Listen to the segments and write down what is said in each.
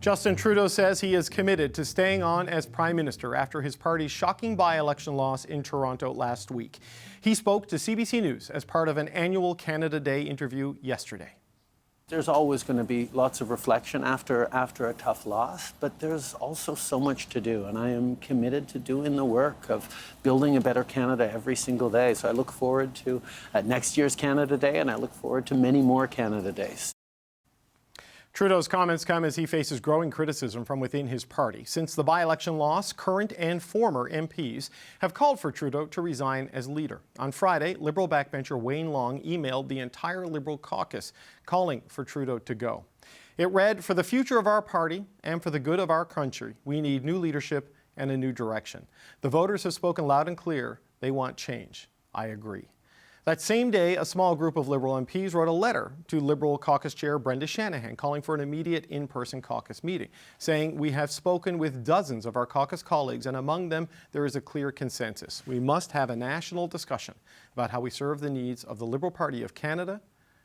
Justin Trudeau says he is committed to staying on as Prime Minister after his party's shocking by-election loss in Toronto last week. He spoke to CBC News as part of an annual Canada Day interview yesterday. There's always going to be lots of reflection after a tough loss, but there's also so much to do, and I am committed to doing the work of building a better Canada every single day. So I look forward to next year's Canada Day, and I look forward to many more Canada Days. Trudeau's comments come as he faces growing criticism from within his party. Since the by-election loss, current and former MPs have called for Trudeau to resign as leader. On Friday, Liberal backbencher Wayne Long emailed the entire Liberal caucus calling for Trudeau to go. It read, "For the future of our party and for the good of our country, we need new leadership and a new direction. The voters have spoken loud and clear. They want change. I agree." That same day, a small group of Liberal MPs wrote a letter to Liberal caucus chair Brenda Shanahan calling for an immediate in-person caucus meeting, saying, "We have spoken with dozens of our caucus colleagues, and among them there is a clear consensus. We must have a national discussion about how we serve the needs of the Liberal Party of Canada,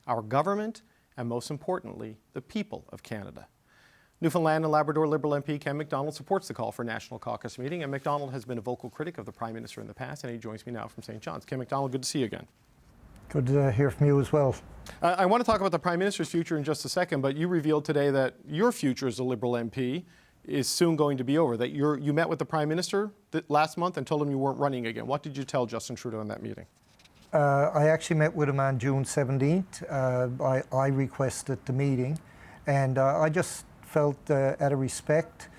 our government, and most importantly, the people of Canada." Newfoundland and Labrador Liberal MP Ken McDonald supports the call for a national caucus meeting, and McDonald has been a vocal critic of the Prime Minister in the past, and he joins me now from St. John's. Ken McDonald, good to see you again. Good to hear from you as well. I want to talk about the Prime Minister's future in just a second, but you revealed today that your future as a Liberal MP is soon going to be over, that you met with the Prime Minister last month and told him you weren't running again. What did you tell Justin Trudeau in that meeting? I actually met with him on June 17th. I requested the meeting, and I just felt out of respect.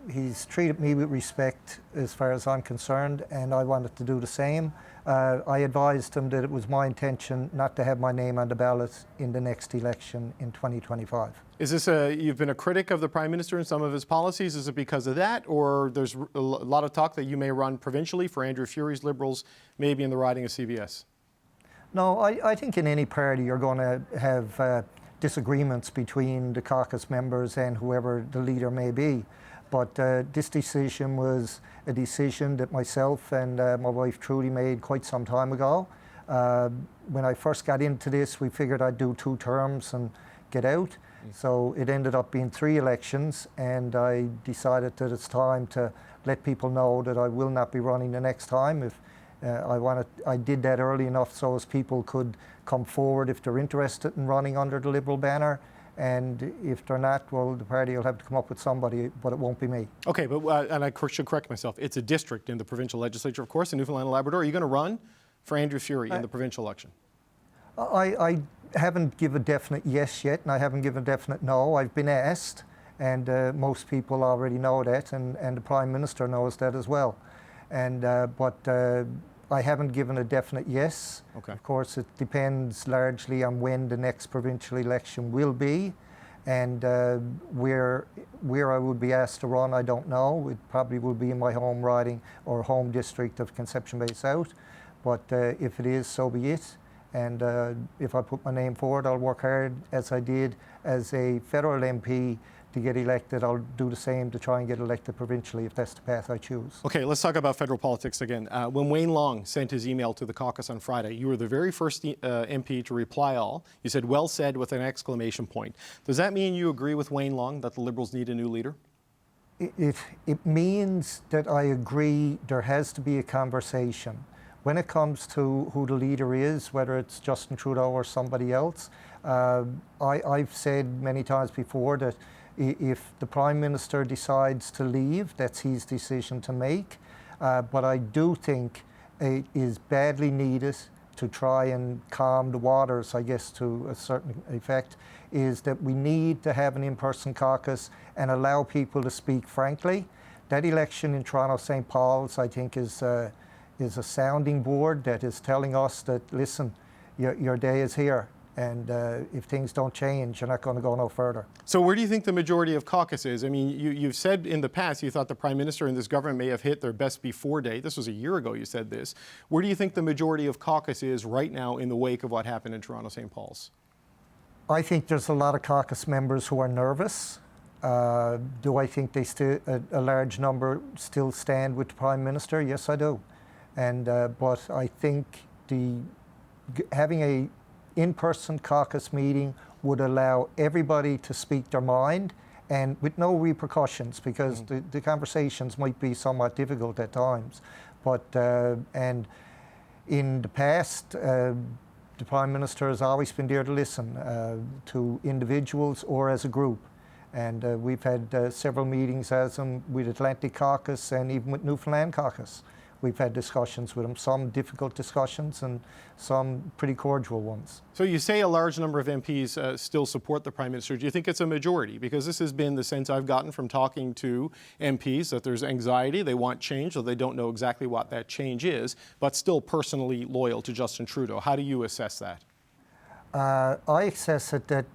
He's treated me with respect as far as I'm concerned, and I wanted to do the same. I advised him that it was my intention not to have my name on the ballot in the next election in 2025. Is this you've been a critic of the Prime Minister and some of his policies? Is it because of that, or there's a lot of talk that you may run provincially for Andrew Furey's Liberals, maybe in the riding of CBS? No, I think in any party you're going to have disagreements between the caucus members and whoever the leader may be. But this decision was a decision that myself and my wife Trudy made quite some time ago. When I first got into this, we figured I'd do 2 terms and get out. So it ended up being 3 elections, and I decided that it's time to let people know that I will not be running the next time. If I did that early enough so as people could come forward if they're interested in running under the Liberal banner. And if they're not, well, the party will have to come up with somebody, but it won't be me. Okay, but and I should correct myself. It's a district in the provincial legislature, of course, in Newfoundland and Labrador. Are you going to run for Andrew Furey in the provincial election? I haven't given a definite yes yet, and I haven't given a definite no. I've been asked, and most people already know that, and the Prime Minister knows that as well. And but I haven't given a definite yes. Okay. Of course, it depends largely on when the next provincial election will be, and where I would be asked to run, I don't know. It probably will be in my home riding or home district of Conception Bay South, but if it is, so be it. And if I put my name forward, I'll work hard as I did as a federal MP to get elected. I'll do the same to try and get elected provincially if that's the path I choose. Okay, let's talk about federal politics again. When Wayne Long sent his email to the caucus on Friday, you were the very first MP to reply all. You said, "Well said," with an exclamation point. Does that mean you agree with Wayne Long that the Liberals need a new leader? It means that I agree there has to be a conversation. When it comes to who the leader is, whether it's Justin Trudeau or somebody else, I've said many times before that if the Prime Minister decides to leave, that's his decision to make. But I do think it is badly needed to try and calm the waters, I guess, to a certain effect, is that we need to have an in-person caucus and allow people to speak frankly. That election in Toronto St. Paul's, I think, is a sounding board that is telling us that, listen, your day is here. And if things don't change, you're not going to go no further. So where do you think the majority of caucus is? I mean, you've said in the past you thought the Prime Minister and this government may have hit their best before date. This was a year ago you said this. Where do you think the majority of caucus is right now in the wake of what happened in Toronto St. Paul's? I think there's a lot of caucus members who are nervous. Do I think a large number still stand with the Prime Minister? Yes, I do. And but I think having a in-person caucus meeting would allow everybody to speak their mind and with no repercussions, because the conversations might be somewhat difficult at times. But and in the past, the Prime Minister has always been there to listen to individuals or as a group. And we've had several meetings as with Atlantic Caucus and even with Newfoundland Caucus. We've had discussions with them, some difficult discussions and some pretty cordial ones. So you say a large number of MPs still support the Prime Minister. Do you think it's a majority? Because this has been the sense I've gotten from talking to MPs, that there's anxiety, they want change, though they don't know exactly what that change is, but still personally loyal to Justin Trudeau. How do you assess that? I assess it that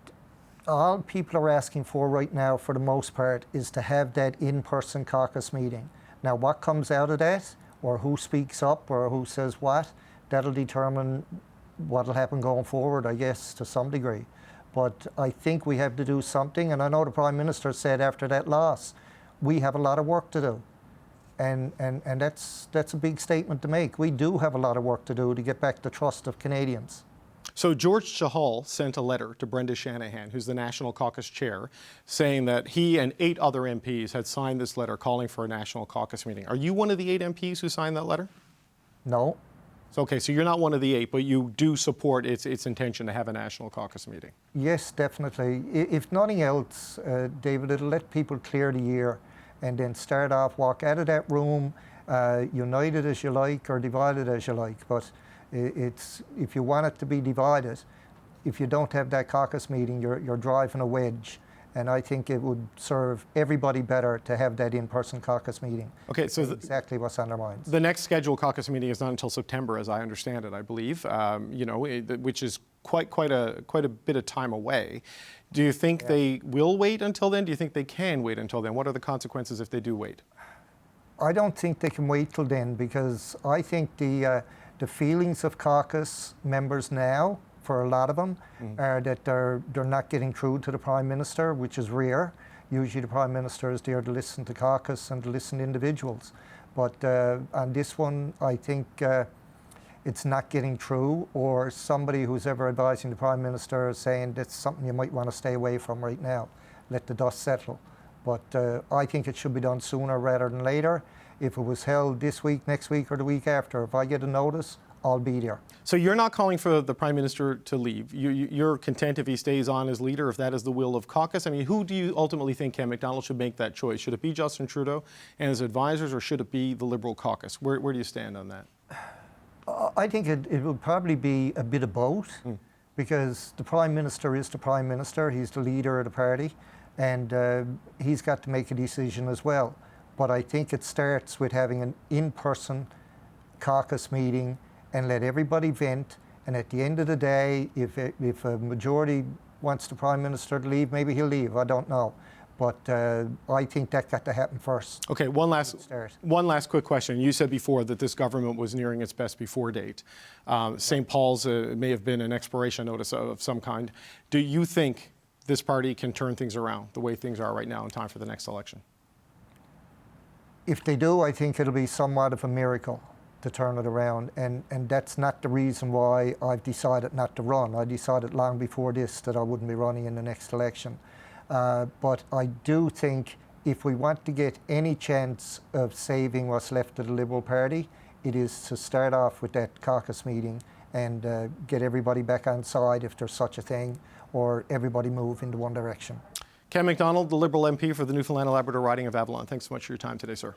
all people are asking for right now, for the most part, is to have that in-person caucus meeting. Now, what comes out of that, or who speaks up, or who says what, that'll determine what will happen going forward, I guess, to some degree. But I think we have to do something, and I know the Prime Minister said after that loss, we have a lot of work to do. And that's a big statement to make. We do have a lot of work to do to get back the trust of Canadians. So George Chahal sent a letter to Brenda Shanahan, who's the National Caucus Chair, saying that he and 8 other MPs had signed this letter calling for a National Caucus meeting. Are you one of the 8 MPs who signed that letter? No. Okay, so you're not one of the 8, but you do support its intention to have a National Caucus meeting. Yes, definitely. If nothing else, David, it'll let people clear the air and then start off, walk out of that room, united as you like or divided as you like. But it's, if you want it to be divided, if you don't have that caucus meeting, you're driving a wedge. And I think it would serve everybody better to have that in-person caucus meeting. Okay, so exactly what's on their minds. The next scheduled caucus meeting is not until September, as I understand it, I believe. You know, which is quite a bit of time away. Do you think they will wait until then? Do you think they can wait until then? What are the consequences if they do wait? I don't think they can wait till then, because I think the feelings of caucus members now, for a lot of them, are that they're not getting through to the Prime Minister, which is rare. Usually the Prime Minister is there to listen to caucus and to listen to individuals. But on this one, I think it's not getting through, or somebody who's ever advising the Prime Minister is saying that's something you might want to stay away from right now. Let the dust settle. But I think it should be done sooner rather than later. If it was held this week, next week, or the week after, if I get a notice, I'll be there. So you're not calling for the Prime Minister to leave. You're content if he stays on as leader, if that is the will of caucus? I mean, who do you ultimately think Ken McDonald should make that choice? Should it be Justin Trudeau and his advisors, or should it be the Liberal caucus? Where do you stand on that? I think it will probably be a bit of both, because the Prime Minister is the Prime Minister. He's the leader of the party, and he's got to make a decision as well. But I think it starts with having an in-person caucus meeting and let everybody vent. And at the end of the day, if a majority wants the Prime Minister to leave, maybe he'll leave. I don't know. But I think that got to happen first. Okay, one last quick question. You said before that this government was nearing its best before date. St. Paul's may have been an expiration notice of some kind. Do you think this party can turn things around the way things are right now in time for the next election? If they do, I think it'll be somewhat of a miracle to turn it around, and that's not the reason why I've decided not to run. I decided long before this that I wouldn't be running in the next election. But I do think if we want to get any chance of saving what's left of the Liberal Party, it is to start off with that caucus meeting and get everybody back on side, if there's such a thing, or everybody move into one direction. Ken McDonald, the Liberal MP for the Newfoundland and Labrador riding of Avalon. Thanks so much for your time today, sir.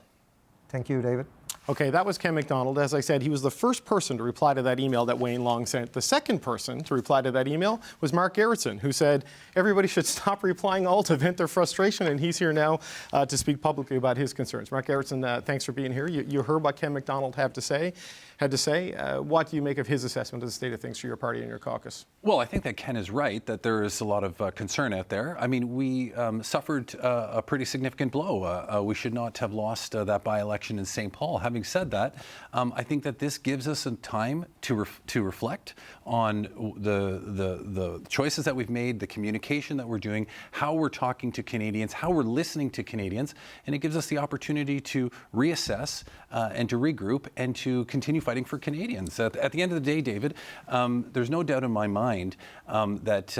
Thank you, David. Okay, that was Ken McDonald. As I said, he was the first person to reply to that email that Wayne Long sent. The second person to reply to that email was Mark Gerretsen, who said everybody should stop replying all to vent their frustration, and he's here now to speak publicly about his concerns. Mark Gerretsen, thanks for being here. You heard what Ken McDonald had to say. What do you make of his assessment of the state of things for your party and your caucus? Well, I think that Ken is right, that there is a lot of concern out there. I mean, we suffered a pretty significant blow. We should not have lost that by-election in St. Paul. Having having said that, I think that this gives us some time to reflect on the choices that we've made, the communication that we're doing, how we're talking to Canadians, how we're listening to Canadians, and it gives us the opportunity to reassess and to regroup and to continue fighting for Canadians. At the end of the day, David, there's no doubt in my mind that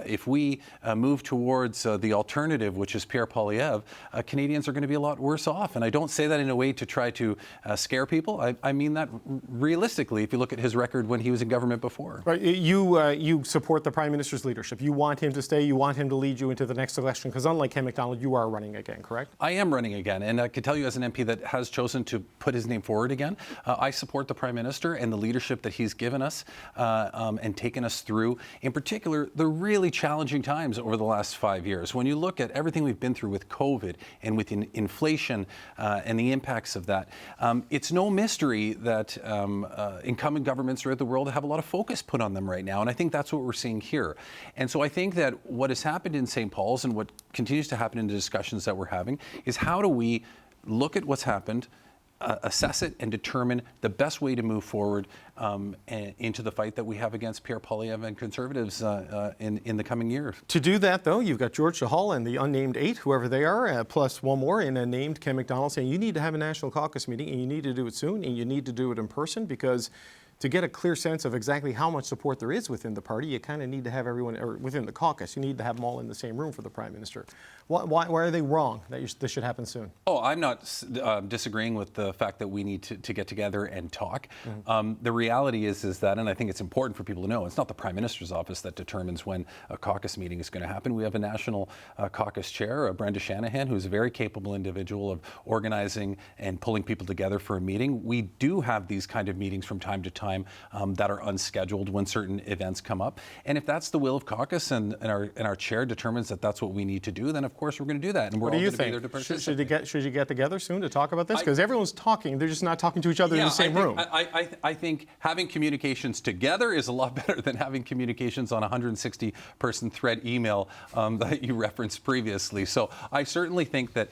if we move towards the alternative, which is Pierre Poilievre, Canadians are going to be a lot worse off. And I don't say that in a way to try to scare people. I mean that realistically, if you look at his record when he was in government before. Right. You support the Prime Minister's leadership. You want him to stay. You want him to lead you into the next election, because unlike Ken McDonald, you are running again, correct? I am running again, and I can tell you as an MP that has chosen to put his name forward again, I support the Prime Minister and the leadership that he's given us and taken us through, in particular, the really challenging times over the last 5 years. When you look at everything we've been through with COVID and with inflation and the impacts of that, it's no mystery that incumbent governments throughout the world have a lot of focus put on them right now, and I think that's what we're seeing here. And so I think that what has happened in St. Paul's and what continues to happen in the discussions that we're having is how do we look at what's happened, assess it, and determine the best way to move forward into the fight that we have against Pierre Poilievre and Conservatives in the coming years. To do that, though, you've got George Chahal and the unnamed 8, whoever they are, plus one more, and a named Ken McDonald, saying you need to have a national caucus meeting, and you need to do it soon, and you need to do it in person, because to get a clear sense of exactly how much support there is within the party, you kind of need to have everyone, or within the caucus, you need to have them all in the same room for the Prime Minister. Why are they wrong that this should happen soon? Oh, I'm not disagreeing with the fact that we need to get together and talk. Mm-hmm. The reality is that, and I think it's important for people to know, it's not the Prime Minister's office that determines when a caucus meeting is going to happen. We have a national caucus chair, Brenda Shanahan, who's a very capable individual of organizing and pulling people together for a meeting. We do have these kind of meetings from time to time that are unscheduled when certain events come up. And if that's the will of caucus and our chair determines that that's what we need to do, then of course we're going to do that. And we're all going to be there to participate. Should you get together soon to talk about this? Because everyone's talking, they're just not talking to each other in the same room. I think having communications together is a lot better than having communications on a 160-person thread email that you referenced previously. So I certainly think that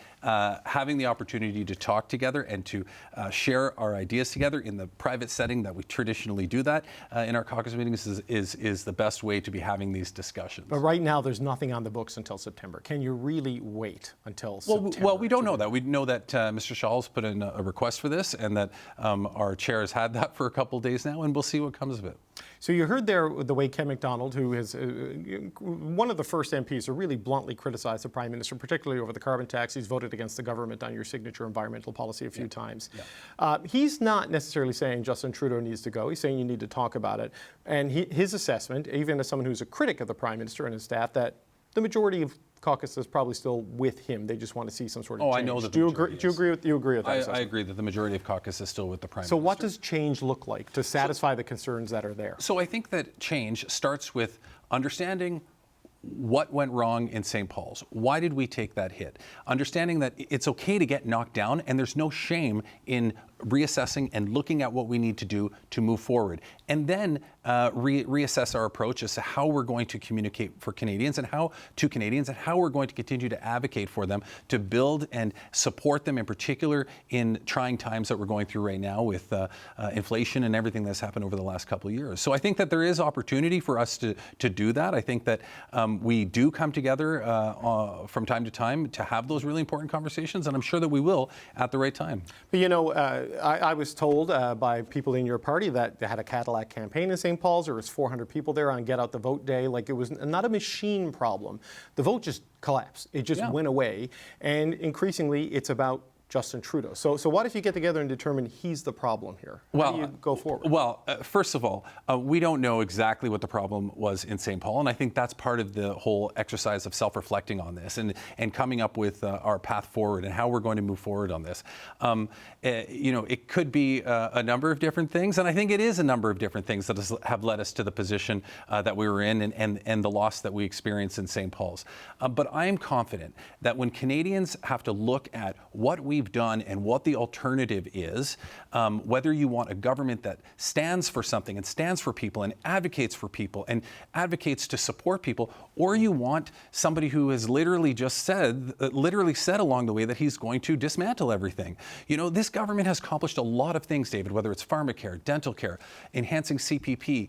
having the opportunity to talk together and to share our ideas together in the private setting that we traditionally do that in our caucus meetings is the best way to be having these discussions. But right now there's nothing on the books until September. Can you really wait until September? Well, we don't know that. We know that Mr. Shahal's put in a request for this, and that our chair has had that for a couple of days now, and we'll see what comes of it. So you heard there the way Ken McDonald, who is one of the first MPs to really bluntly criticize the Prime Minister, particularly over the carbon tax. He's voted against the government on your signature environmental policy a few times. Yeah. He's not necessarily saying Justin Trudeau needs to go. He's saying you need to talk about it. And his assessment, even as someone who's a critic of the Prime Minister and his staff, that the majority of caucus is probably still with him. They just want to see some sort of change. I know that. Do you agree with that? I agree that the majority of caucus is still with the Prime Minister. So what does change look like to satisfy the concerns that are there? So I think that change starts with understanding what went wrong in St. Paul's. Why did we take that hit? Understanding that it's okay to get knocked down, and there's no shame in reassessing and looking at what we need to do to move forward. And then reassess our approach as to how we're going to communicate for Canadians and how we're going to continue to advocate for them, to build and support them, in particular in trying times that we're going through right now with inflation and everything that's happened over the last couple of years. So I think that there is opportunity for us to do that. I think that we do come together from time to time to have those really important conversations, and I'm sure that we will at the right time. But you know, I was told by people in your party that they had a Cadillac campaign in St. Paul's. There was 400 people there on Get Out the Vote Day. Like, it was not a machine problem. The vote just collapsed. It just went away. And increasingly, it's about Justin Trudeau. So what if you get together and determine he's the problem here? How do you go forward? Well, first of all, we don't know exactly what the problem was in St. Paul, and I think that's part of the whole exercise of self-reflecting on this and coming up with our path forward and how we're going to move forward on this. It could be a number of different things, and I think it is a number of different things that have led us to the position that we were in and the loss that we experienced in St. Paul's. But I am confident that when Canadians have to look at what we we've done and what the alternative is, whether you want a government that stands for something and stands for people and advocates to support people, or you want somebody who has literally said along the way that he's going to dismantle everything. You know, this government has accomplished a lot of things, David, whether it's pharmacare, dental care, enhancing CPP,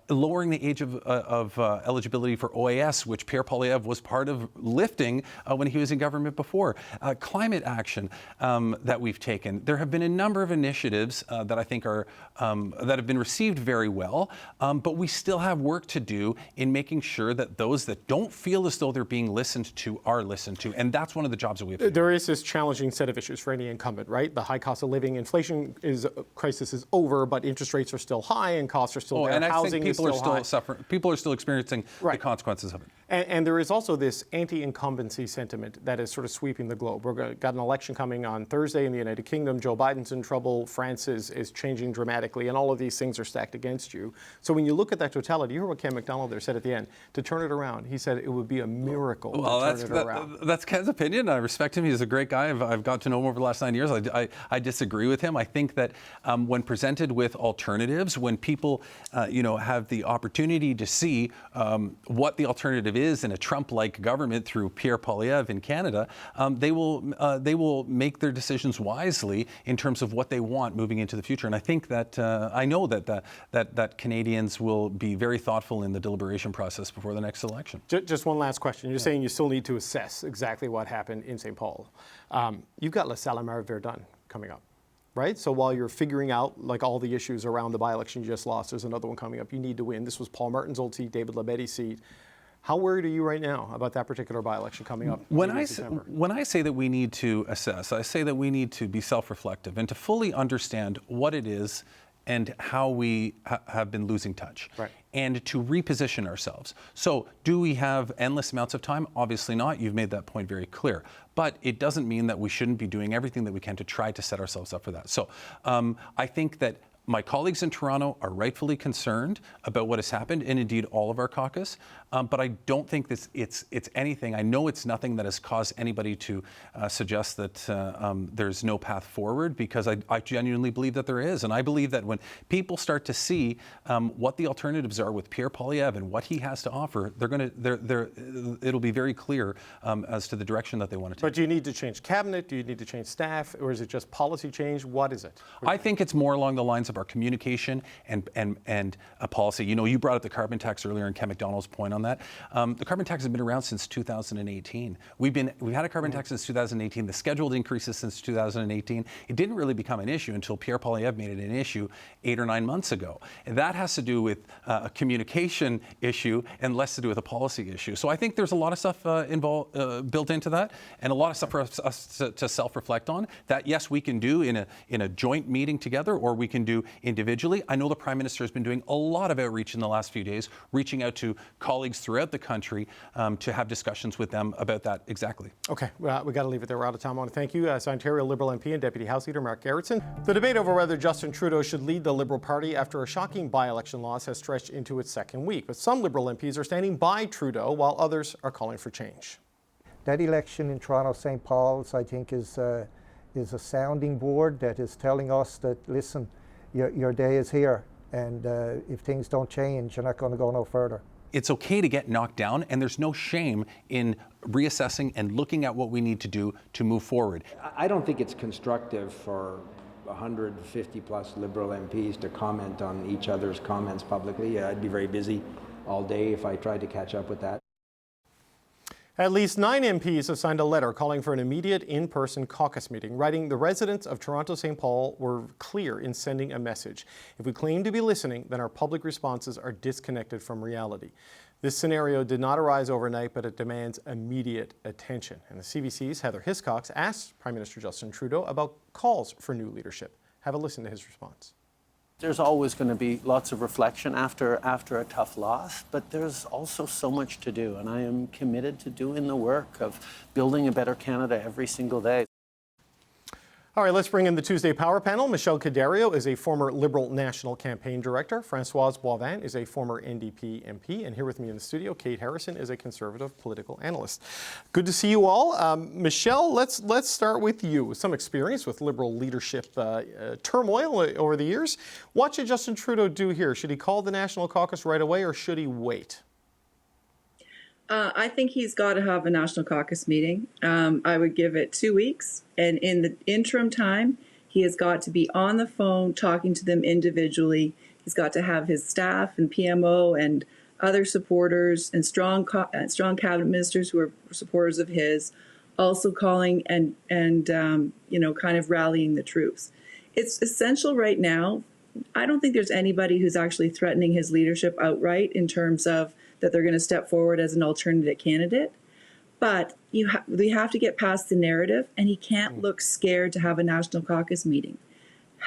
lowering the age of eligibility for OAS, which Pierre Poilievre was part of lifting when he was in government before. Climate action that we've taken. There have been a number of initiatives that I think are that have been received very well, but we still have work to do in making sure that those that don't feel as though they're being listened to are listened to, and that's one of the jobs that we have to do. There is this challenging set of issues for any incumbent, right? The high cost of living, inflation crisis is over, but interest rates are still high and costs are still there. And I Housing think people is are still high. suffering. People are still experiencing the consequences of it. And there is also this anti-incumbency sentiment that is sort of sweeping the globe. We've got an election coming on Thursday in the United Kingdom. Joe Biden's in trouble. France is changing dramatically, and all of these things are stacked against you. So when you look at that totality, you heard what Ken McDonald there said at the end. To turn it around, he said it would be a miracle to turn it around. That's Ken's opinion. I respect him. He's a great guy. I've got to know him over the last 9 years. I disagree with him. I think that when presented with alternatives, when people have the opportunity to see what the alternative is in a Trump-like government through Pierre Poilievre in Canada, they will make their decisions wisely in terms of what they want moving into the future. And I think that I know that Canadians will be very thoughtful in the deliberation process before the next election. Just one last question. You're saying you still need to assess exactly what happened in St. Paul. You've got La Salle-Verdun coming up, right? So while you're figuring out like all the issues around the by-election you just lost, there's another one coming up. You need to win. This was Paul Martin's old seat, David Labette's seat. How worried are you right now about that particular by-election coming up in December? When I say that we need to assess, I say that we need to be self-reflective and to fully understand what it is and how we have been losing touch, and to reposition ourselves. So do we have endless amounts of time? Obviously not. You've made that point very clear. But it doesn't mean that we shouldn't be doing everything that we can to try to set ourselves up for that. So I think that my colleagues in Toronto are rightfully concerned about what has happened, and indeed all of our caucus. But I don't think it's anything. I know it's nothing that has caused anybody to suggest that there's no path forward, because I genuinely believe that there is. And I believe that when people start to see what the alternatives are with Pierre Poilievre and what he has to offer, it'll be very clear as to the direction that they want to take. But do you need to change cabinet? Do you need to change staff? Or is it just policy change? What is it? I think it's more along the lines of our communication and a policy. You know, you brought up the carbon tax earlier, and Ken McDonald's point on that. The carbon tax has been around since 2018. We've had a carbon tax since 2018. The scheduled increases since 2018. It didn't really become an issue until Pierre Poilievre made it an issue 8 or 9 months ago. And that has to do with a communication issue and less to do with a policy issue. So I think there's a lot of stuff built into that, and a lot of stuff for us to self-reflect on. That yes, we can do in a joint meeting together, or we can do individually. I know the Prime Minister has been doing a lot of outreach in the last few days, reaching out to colleagues throughout the country to have discussions with them about that exactly. Okay, well, we got to leave it there. We're out of time. I want to thank you, Ontario Liberal MP and Deputy House Leader Mark Gerretsen. The debate over whether Justin Trudeau should lead the Liberal Party after a shocking by-election loss has stretched into its second week. But some Liberal MPs are standing by Trudeau, while others are calling for change. That election in Toronto-St. Paul's, I think, is a sounding board that is telling us that, listen, your day is here, and if things don't change, you're not going to go no further. It's okay to get knocked down, and there's no shame in reassessing and looking at what we need to do to move forward. I don't think it's constructive for 150 plus Liberal MPs to comment on each other's comments publicly. I'd be very busy all day if I tried to catch up with that. At least 9 MPs have signed a letter calling for an immediate in-person caucus meeting, writing the residents of Toronto-St. Paul were clear in sending a message. If we claim to be listening, then our public responses are disconnected from reality. This scenario did not arise overnight, but it demands immediate attention. And the CBC's Heather Hiscox asked Prime Minister Justin Trudeau about calls for new leadership. Have a listen to his response. There's always going to be lots of reflection after a tough loss, but there's also so much to do, and I am committed to doing the work of building a better Canada every single day. All right, let's bring in the Tuesday Power Panel. Michelle Cadario is a former Liberal National Campaign Director. Françoise Boivin is a former NDP MP. And here with me in the studio, Kate Harrison is a Conservative political analyst. Good to see you all. Michelle, let's start with you. Some experience with Liberal leadership turmoil over the years. What should Justin Trudeau do here? Should he call the National Caucus right away or should he wait? I think he's got to have a National Caucus meeting. I would give it 2 weeks. And in the interim time, he has got to be on the phone talking to them individually. He's got to have his staff and PMO and other supporters and strong cabinet ministers who are supporters of his also calling and kind of rallying the troops. It's essential right now. I don't think there's anybody who's actually threatening his leadership outright in terms of that they're going to step forward as an alternate candidate. But we have to get past the narrative, and he can't look scared to have a National Caucus meeting.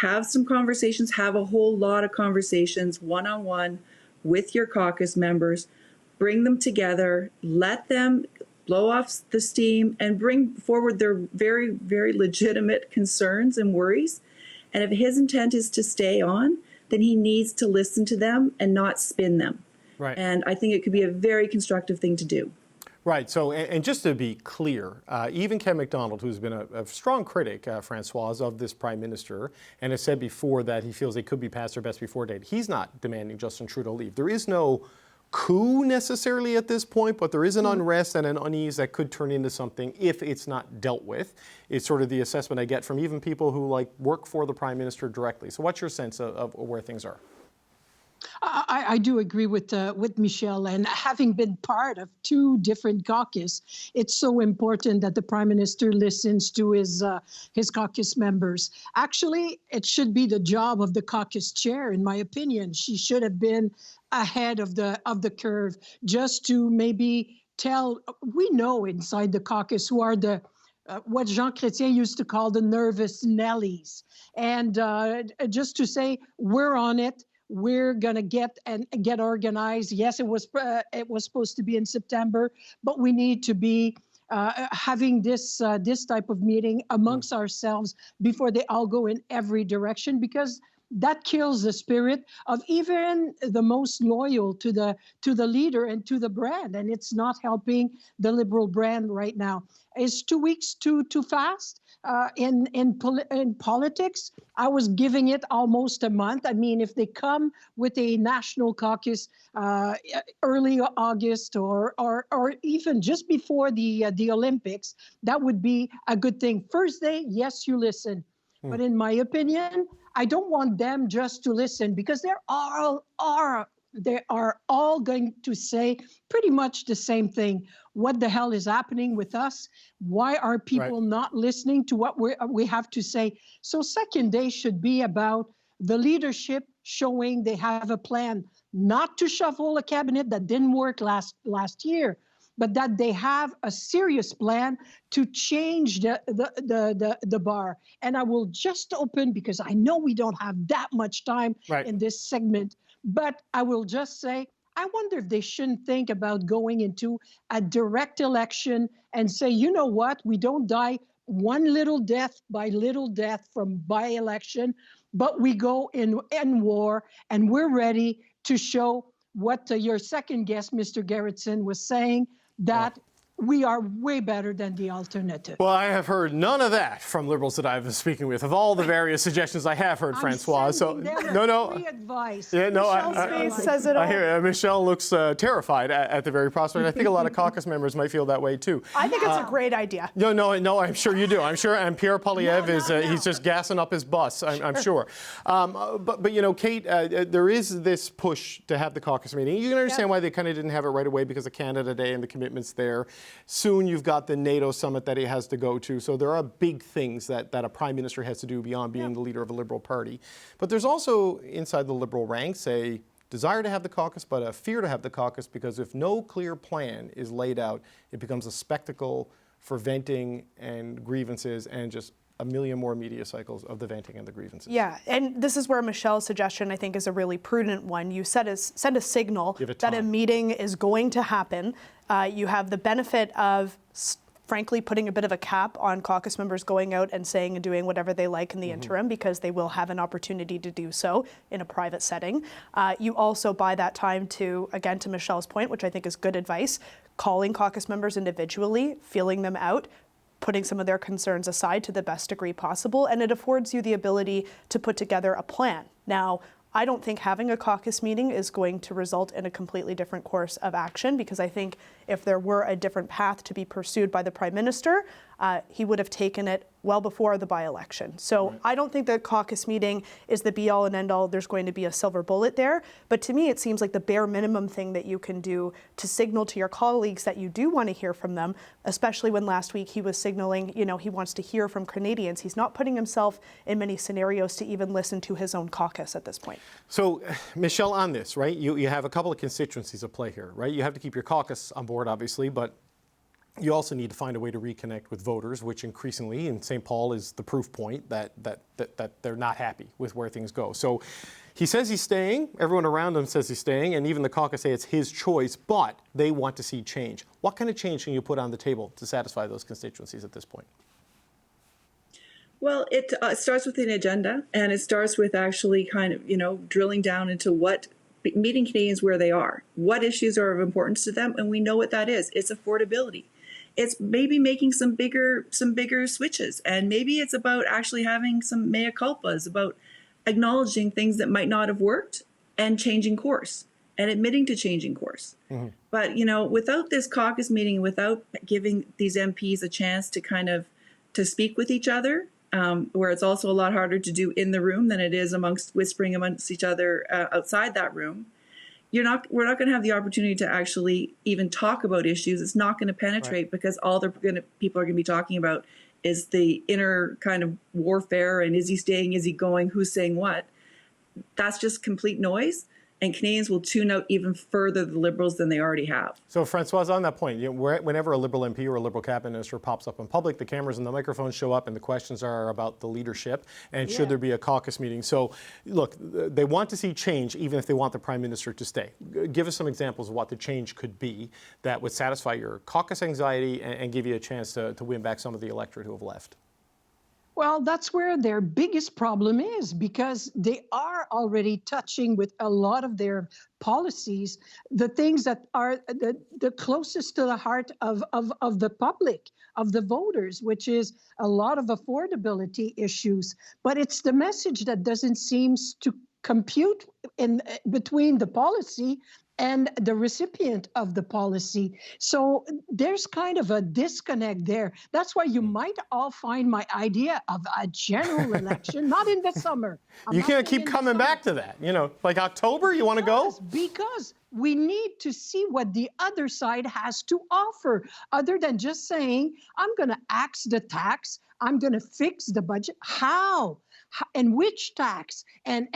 Have some conversations, have a whole lot of conversations one-on-one with your caucus members. Bring them together, let them blow off the steam, and bring forward their very, very legitimate concerns and worries. And if his intent is to stay on, then he needs to listen to them and not spin them. Right. And I think it could be a very constructive thing to do. Right. So, and just to be clear, even Ken McDonald, who's been a strong critic, Françoise, of this Prime Minister, and has said before that he feels they could be past their best before date, he's not demanding Justin Trudeau leave. There is no coup necessarily at this point, but there is an unrest and an unease that could turn into something if it's not dealt with. It's sort of the assessment I get from even people who work for the Prime Minister directly. So what's your sense of where things are? I do agree with Michelle, and having been part of 2 different caucus, it's so important that the Prime Minister listens to his caucus members. Actually, it should be the job of the caucus chair, in my opinion. She should have been ahead of the curve, just to maybe tell. We know inside the caucus who are the what Jean Chrétien used to call the nervous Nellies, and just to say we're on it. We're gonna get organized. Yes, it was supposed to be in September, but we need to be having this type of meeting amongst ourselves before they all go in every direction, because that kills the spirit of even the most loyal to the leader and to the brand, and it's not helping the Liberal brand right now. Is 2 weeks too fast? In politics, I was giving it almost a month. I mean, if they come with a national caucus early August or even just before the Olympics, that would be a good thing. First day, yes, you listen. But in my opinion, I don't want them just to listen, because they are all going to say pretty much the same thing. What the hell is happening with us? Why are people not listening to what we have to say? So second day should be about the leadership showing they have a plan, not to shuffle a cabinet that didn't work last year, but that they have a serious plan to change the bar. And I will just open, because I know we don't have that much time in this segment, but I will just say, I wonder if they shouldn't think about going into a direct election and say, you know what, we don't die one little death by little death from by-election, but we go in war, and we're ready to show what your second guest, Mr. Gerretsen, was saying, that we are way better than the alternative. Well, I have heard none of that from Liberals that I've been speaking with. Of all the various suggestions I have heard, Françoise. So no. Free advice. Yeah, no. Michelle's face says it all. I hear Michelle looks terrified at the very prospect. I think a lot of caucus members might feel that way too. I think it's a great idea. No. I'm sure you do. I'm sure. And Pierre Poilievre he's just gassing up his bus. I'm sure. But Kate, there is this push to have the caucus meeting. You can understand why they kind of didn't have it right away, because of Canada Day and the commitments there. Soon you've got the NATO summit that he has to go to. So there are big things that a Prime Minister has to do beyond being the leader of a Liberal Party. But there's also inside the Liberal ranks a desire to have the caucus, but a fear to have the caucus, because if no clear plan is laid out, it becomes a spectacle for venting and grievances and just a million more media cycles of the venting and the grievances. Yeah, and this is where Michelle's suggestion, I think, is a really prudent one. You send a signal that a meeting is going to happen. You have the benefit of frankly, putting a bit of a cap on caucus members going out and saying and doing whatever they like in the interim, because they will have an opportunity to do so in a private setting. You also buy that time to, again, to Michelle's point, which I think is good advice, calling caucus members individually, feeling them out, putting some of their concerns aside to the best degree possible, and it affords you the ability to put together a plan. Now, I don't think having a caucus meeting is going to result in a completely different course of action, because I think if there were a different path to be pursued by the Prime Minister, he would have taken it well before the by-election. So I don't think the caucus meeting is the be-all and end-all. There's going to be a silver bullet there. But to me, it seems like the bare minimum thing that you can do to signal to your colleagues that you do want to hear from them, especially when last week he was signaling, he wants to hear from Canadians. He's not putting himself in many scenarios to even listen to his own caucus at this point. So, Michelle, on this, right, you have a couple of constituencies at play here, right? You have to keep your caucus on board, obviously, but you also need to find a way to reconnect with voters, which increasingly in St. Paul is the proof point that they're not happy with where things go. So he says he's staying, everyone around him says he's staying, and even the caucus say it's his choice, but they want to see change. What kind of change can you put on the table to satisfy those constituencies at this point? Well, it starts with an agenda, and it starts with actually kind of, drilling down into meeting Canadians where they are. What issues are of importance to them, and we know what that is. It's affordability. It's maybe making some bigger switches, and maybe it's about actually having some mea culpas, about acknowledging things that might not have worked and changing course and admitting to changing course. Mm-hmm. But, without this caucus meeting, without giving these MPs a chance to speak with each other, where it's also a lot harder to do in the room than it is whispering amongst each other outside that room, we're not going to have the opportunity to actually even talk about issues. It's not going to penetrate, right, because all people are going to be talking about is the inner kind of warfare, and is he staying, is he going, who's saying what. That's just complete noise. And Canadians will tune out even further the Liberals than they already have. So, Francoise, on that point, whenever a Liberal MP or a Liberal cabinet minister pops up in public, the cameras and the microphones show up, and the questions are about the leadership and should there be a caucus meeting. So, look, they want to see change, even if they want the Prime Minister to stay. Give us some examples of what the change could be that would satisfy your caucus anxiety and give you a chance to win back some of the electorate who have left. Well, that's where their biggest problem is, because they are already touching with a lot of their policies the things that are the closest to the heart of the public, of the voters, which is a lot of affordability issues. But it's the message that doesn't seem to compute in between the policy and the recipient of the policy. So there's kind of a disconnect there. That's why you might all find my idea of a general election, not in the summer. You can't keep coming back to that. Like October, you want to go? Because we need to see what the other side has to offer, other than just saying, I'm going to axe the tax, I'm going to fix the budget. How? And which tax? And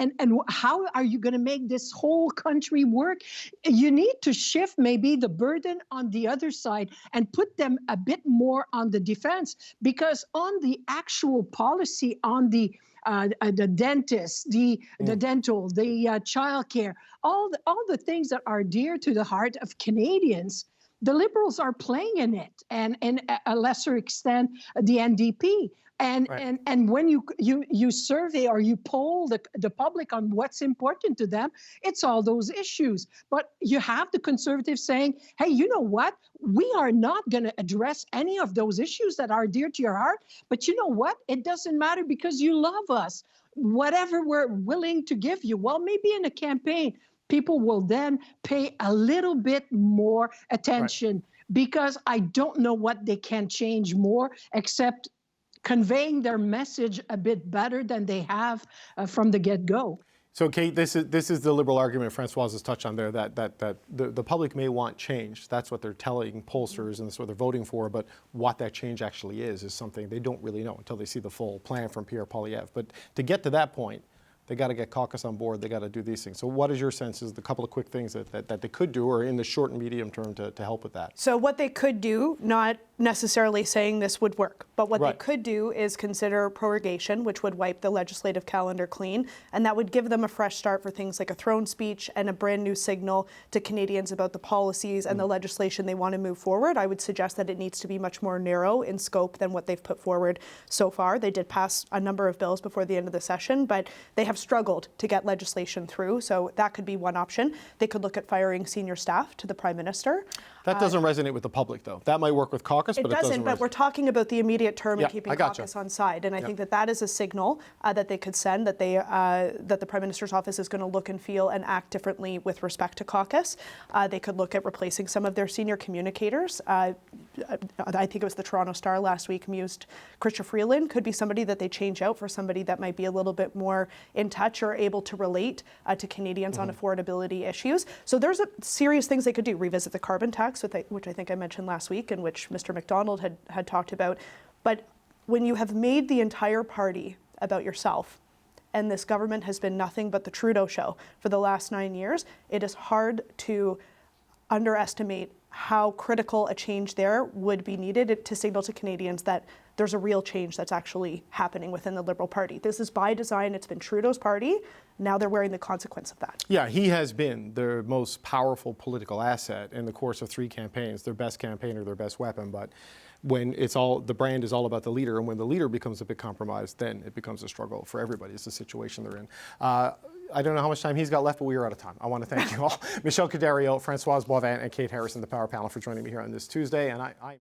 how are you going to make this whole country work? You need to shift maybe the burden on the other side and put them a bit more on the defense, because on the actual policy, on the dentist, the dental, the childcare, all the things that are dear to the heart of Canadians, the Liberals are playing in it, and a lesser extent the NDP. And when you survey or you poll the public on what's important to them, it's all those issues. But you have the Conservatives saying, hey, you know what? We are not going to address any of those issues that are dear to your heart. But you know what? It doesn't matter because you love us. Whatever we're willing to give you. Well, maybe in a campaign, people will then pay a little bit more attention, because I don't know what they can change more except conveying their message a bit better than they have from the get-go. So, Kate, this is the Liberal argument Francoise has touched on there, that the public may want change. That's what they're telling pollsters, and that's what they're voting for. But what that change actually is something they don't really know until they see the full plan from Pierre Poilievre. But to get to that point, They got to get caucus on board. They got to do these things. So what is your sense is the couple of quick things that they could do or in the short and medium term to help with that? So what they could do, not necessarily saying this would work, but what Right. they could do is consider prorogation, which would wipe the legislative calendar clean, and that would give them a fresh start for things like a throne speech and a brand new signal to Canadians about the policies and the legislation they want to move forward. I would suggest that it needs to be much more narrow in scope than what they've put forward so far. They did pass a number of bills before the end of the session, but they have struggled to get legislation through, so that could be one option. They could look at firing senior staff to the Prime Minister. That doesn't resonate with the public, though. That might work with caucus, but it doesn't. But we're talking about the immediate term Yeah, and keeping I gotcha. caucus on side, and I think that is a signal that they could send that that the Prime Minister's office is going to look and feel and act differently with respect to caucus. They could look at replacing some of their senior communicators. I think it was the Toronto Star last week mused Chrystia Freeland could be somebody that they change out for somebody that might be a little bit more in touch or able to relate to Canadians on affordability issues. So there's a serious things they could do. Revisit the carbon tax, which I think I mentioned last week, and which Mr. McDonald had talked about. But when you have made the entire party about yourself, and this government has been nothing but the Trudeau show for the last 9 years, it is hard to underestimate how critical a change there would be needed to signal to Canadians that there's a real change that's actually happening within the Liberal Party. This is by design. It's been Trudeau's party. Now they're wearing the consequence of that. Yeah, he has been their most powerful political asset in the course of 3 campaigns, their best campaigner, their best weapon. But when the brand is all about the leader, and when the leader becomes a bit compromised, then it becomes a struggle for everybody. It's the situation they're in. I don't know how much time he's got left, but we are out of time. I want to thank you all. Michelle Cadario, Françoise Boivin, and Kate Harrison, the Power Panel, for joining me here on this Tuesday. And I